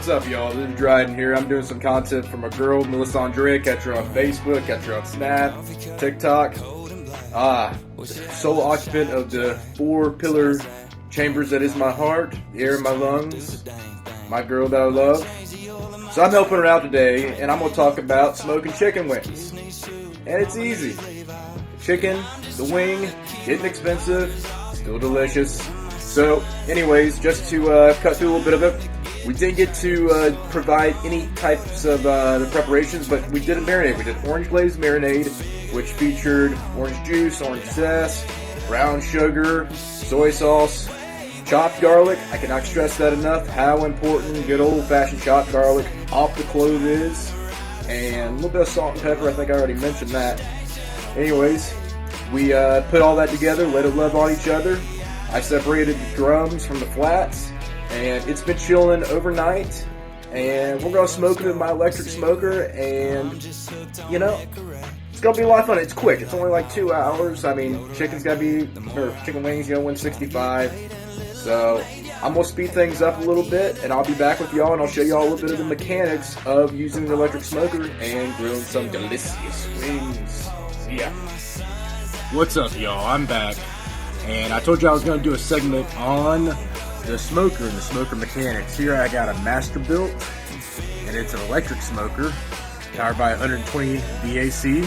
What's up, y'all? This is Dryden here. I'm doing some content for my girl, Andrea. Catch her on Facebook, catch her on Snap, TikTok. Sole occupant of the 4-pillar chambers that is my heart, the air in my lungs, my girl that I love. So I'm helping her out today, and I'm going to talk about smoking chicken wings. And it's easy. Chicken, the wing, getting expensive, still delicious. So, anyways, just to cut through a little bit of it, we didn't get to provide any types of the preparations, but we did a marinade. We did orange glazed marinade, which featured orange juice, orange zest, brown sugar, soy sauce, chopped garlic. I cannot stress that enough, how important good old-fashioned chopped garlic off the clove is, and a little bit of salt and pepper. I think I already mentioned that. Anyways, we put all that together, let it love on each other. I separated the drums from the flats, and it's been chilling overnight, and we're going to smoke it in my electric smoker, and, you know, it's going to be a lot of fun. It's quick. It's only like 2 hours. I mean, chicken wings, 165. So I'm going to speed things up a little bit, and I'll be back with y'all, and I'll show y'all a little bit of the mechanics of using the electric smoker and grilling some delicious wings. See ya. What's up, y'all? I'm back, and I told you I was going to do a segment on the smoker and the smoker mechanics. Here I got a Masterbuilt, and it's an electric smoker powered by 120 VAC.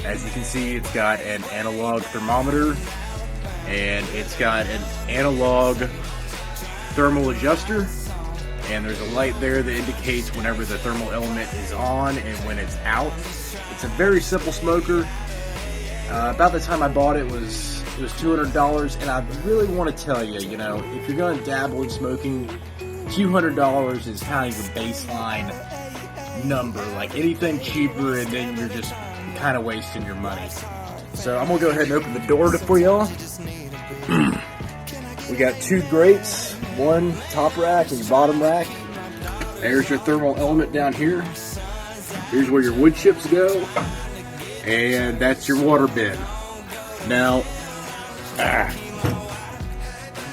As you can see, it's got an analog thermometer, and it's got an analog thermal adjuster, and there's a light there that indicates whenever the thermal element is on and when it's out. It's a very simple smoker. About the time I bought it was $200, and I really want to tell you, you know, if you're going to dabble in smoking, $200 is kind of your baseline number. Like, anything cheaper, and then you're just kind of wasting your money. So I'm going to go ahead and open the door for y'all. We got 2 grates, one top rack and bottom rack. There's your thermal element down here. Here's where your wood chips go. And that's your water bin. Now,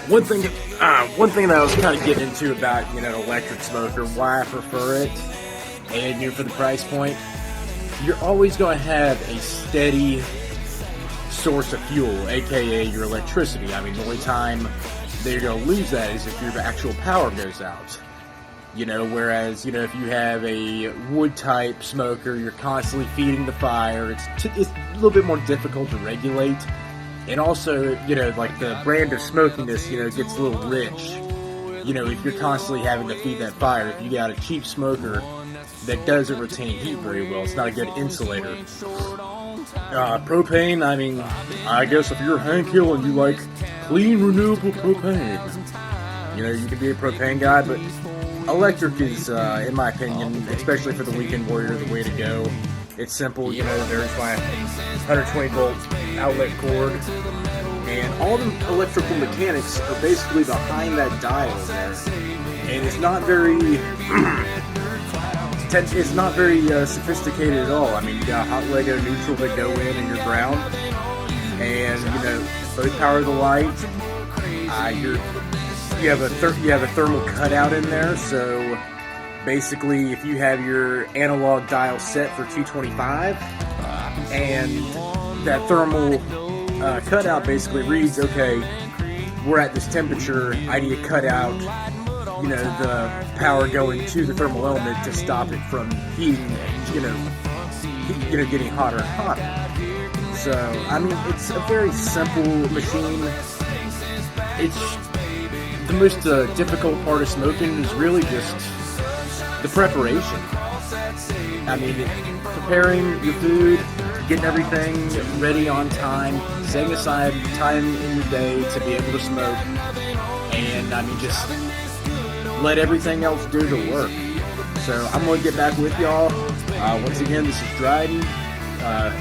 one thing that I was kind of getting into about, you know, electric smoker, why I prefer it, and, you know, for the price point, you're always going to have a steady source of fuel, aka your electricity. I mean, the only time that you're going to lose that is if your actual power goes out. You know, whereas, you know, if you have a wood type smoker, you're constantly feeding the fire. It's a little bit more difficult to regulate. And also, you know, like the brand of smokiness, you know, gets a little rich. You know, if you're constantly having to feed that fire, if you got a cheap smoker that doesn't retain heat very well, it's not a good insulator. Propane, I mean, I guess if you're Hank Hill and you like clean, renewable propane, you know, you could be a propane guy, but electric is, in my opinion, especially for the weekend warrior, the way to go. It's simple, you know, there's my 120 volt outlet cord, and all the electrical mechanics are basically behind that dial there. And it's not very sophisticated at all. I mean, you got hot Lego neutral that go in your ground, and, you know, both power the light. You have a thermal cutout in there, so basically if you have your analog dial set for 225 and that thermal cutout basically reads, okay, we're at this temperature, I need to cut out, you know, the power going to the thermal element to stop it from heating, you know, getting hotter and hotter. So, I mean, it's a very simple machine. It's the most difficult part of smoking is really just the preparation. I mean, preparing your food, getting everything ready on time, setting aside time in your day to be able to smoke, and, I mean, just let everything else do the work. So I'm going to get back with y'all. Once again, this is Dryden.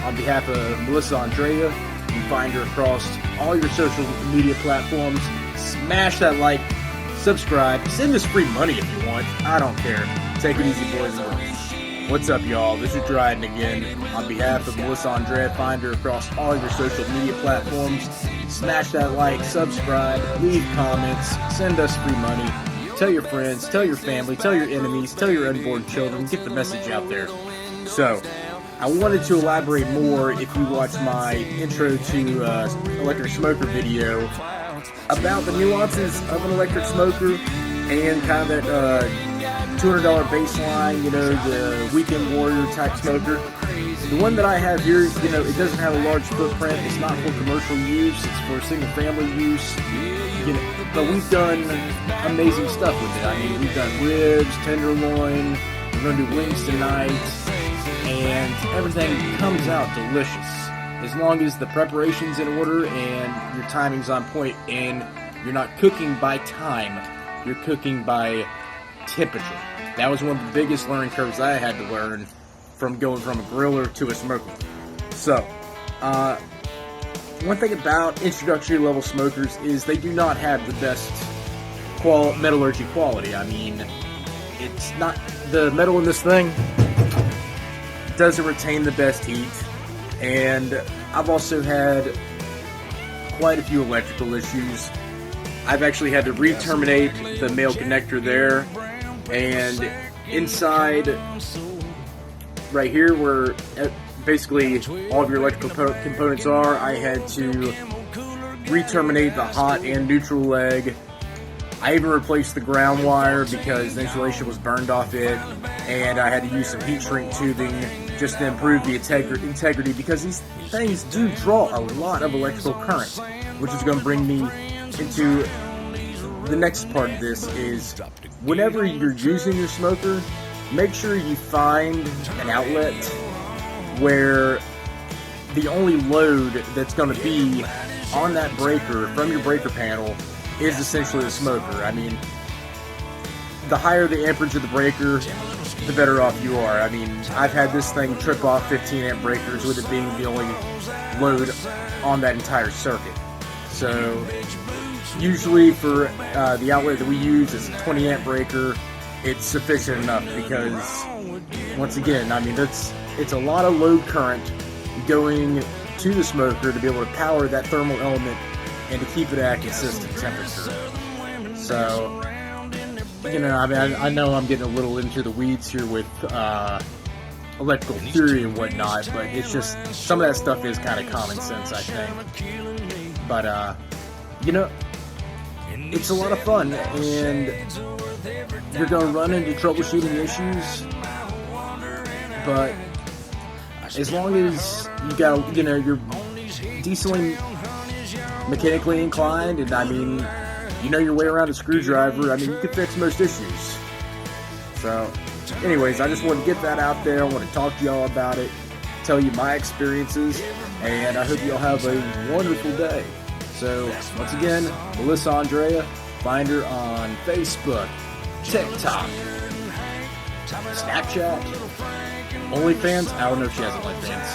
On behalf of Andrea, you can find her across all your social media platforms. Smash that like, subscribe, send us free money if you want. I don't care. Take it easy, boys and girls. What's up, y'all? This is Dryden again. On behalf of Andrea, find her across all your social media platforms. Smash that like, subscribe, leave comments, send us free money. tell your friends, tell your family, tell your enemies, tell your unborn children, get the message out there. So, I wanted to elaborate more if you watch my intro to electric smoker video about the nuances of an electric smoker and kind of that $200 baseline, the weekend warrior type smoker. The one that I have here, it doesn't have a large footprint. It's not for commercial use. It's for single family use. But we've done amazing stuff with it. I mean, we've done ribs, tenderloin. We're going to do wings tonight. And everything comes out delicious. As long as the preparation's in order and your timing's on point and you're not cooking by time, you're cooking by temperature. That was one of the biggest learning curves I had to learn from going from a griller to a smoker. So, one thing about introductory level smokers is they do not have the best metallurgy quality. I mean, it's not, the metal in this thing doesn't retain the best heat, and I've also had quite a few electrical issues. I've actually had to re-terminate the male connector there, and inside right here where basically all of your electrical components are, I had to re-terminate the hot and neutral leg. I even replaced the ground wire because the insulation was burned off it, and I had to use some heat shrink tubing just to improve the integrity because these things do draw a lot of electrical current, which is going to bring me into the next part of this is whenever you're using your smoker, make sure you find an outlet where the only load that's going to be on that breaker from your breaker panel is essentially the smoker. I mean, the higher the amperage of the breaker, the better off you are. I mean, I've had this thing trip off 15 amp breakers with it being the only load on that entire circuit. So usually for the outlet that we use is a 20 amp breaker, it's sufficient enough because once again, I mean, it's a lot of load current going to the smoker to be able to power that thermal element and to keep it at a consistent temperature. So, I mean, I know I'm getting a little into the weeds here with electrical theory and whatnot, but it's just, some of that stuff is kind of common sense, I think. But, it's a lot of fun, and you're going to run into troubleshooting issues, but as long as you got, you're decently mechanically inclined, and I mean, you know your way around a screwdriver, I mean, you can fix most issues. So, anyways, I just want to get that out there. I want to talk to y'all about it, tell you my experiences, and I hope y'all have a wonderful day. So, once again, Melissa Andrea, find her on Facebook, TikTok, Snapchat, OnlyFans. I don't know if she has OnlyFans.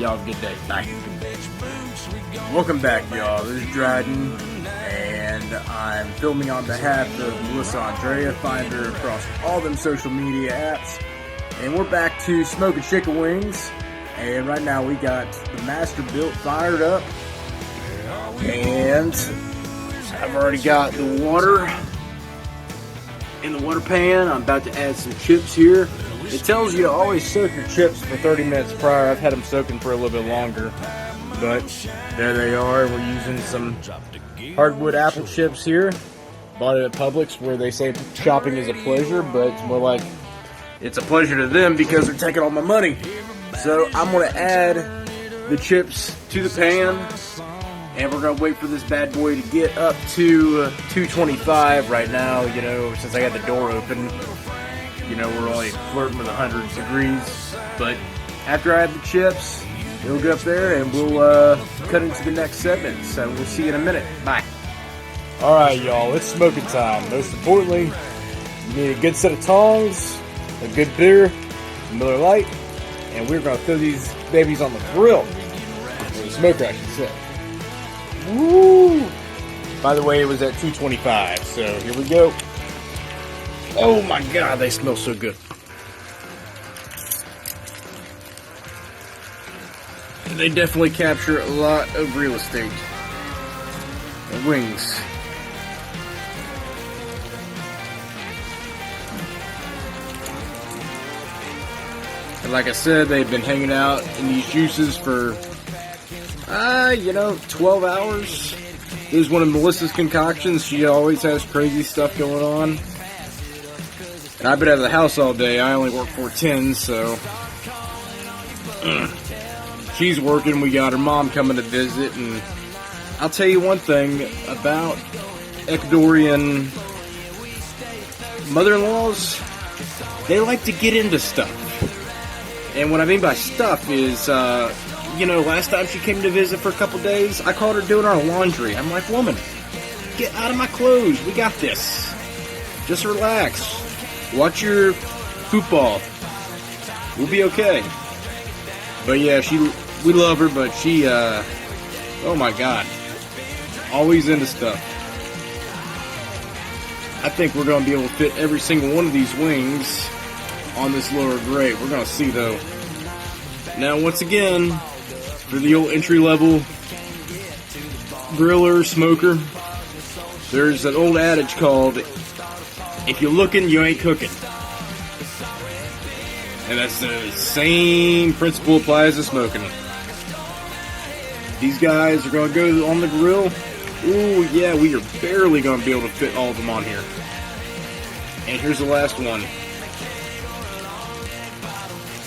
Y'all have a good day. Bye. Welcome back, y'all. This is Dryden, and I'm filming on behalf of Melissa Andrea. Find her across all them social media apps. And we're back to smoking chicken wings. And right now we got the master built fired up. And I've already got the water in the water pan. I'm about to add some chips here. It tells you to always soak your chips for 30 minutes prior. I've had them soaking for a little bit longer. But there they are. We're using some hardwood apple chips here. Bought it at Publix where they say shopping is a pleasure, but it's more like it's a pleasure to them because they're taking all my money. So I'm going to add the chips to the pan, and we're going to wait for this bad boy to get up to 225 right now. Since I got the door open, we're only flirting with 100 degrees. But after I add the chips, it'll go up there and we'll cut into the next segment. So we'll see you in a minute. Bye. Alright, y'all, it's smoking time. Most importantly, you need a good set of tongs, a good beer, Miller Lite, and we're going to throw these babies on the grill. Or the smoker, I should say. Woo! By the way, it was at 225, so here we go. Oh my god, they smell so good. And they definitely capture a lot of real estate. The wings. And like I said, they've been hanging out in these juices for, 12 hours. This is one of Melissa's concoctions. She always has crazy stuff going on. And I've been out of the house all day. I only work 4/10, so she's working. We got her mom coming to visit, and I'll tell you one thing about Ecuadorian mother-in-laws. They like to get into stuff. And what I mean by stuff is, last time she came to visit for a couple days, I caught her doing our laundry. I'm like, woman, get out of my clothes. We got this. Just relax. Watch your football. We'll be okay. But yeah, we love her, but she, oh my God, always into stuff. I think we're going to be able to fit every single one of these wings on this lower grate. We're going to see though. Now, once again, for the old entry-level griller, smoker, there's an old adage called, if you're looking, you ain't cooking. And that's the same principle applies to smoking. These guys are going to go on the grill. Ooh, yeah, we are barely going to be able to fit all of them on here. And here's the last one.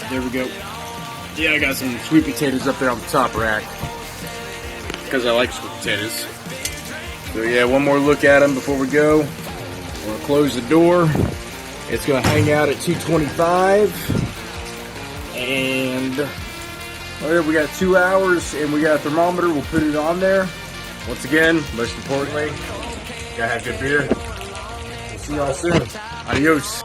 There we go. Yeah, I got some sweet potatoes up there on the top rack, because I like sweet potatoes. So yeah, one more look at them before we go. We're going to close the door. It's going to hang out at 225. And we got 2 hours, and we got a thermometer. We'll put it on there. Once again, most importantly, gotta have good beer. We'll see y'all soon. Adios.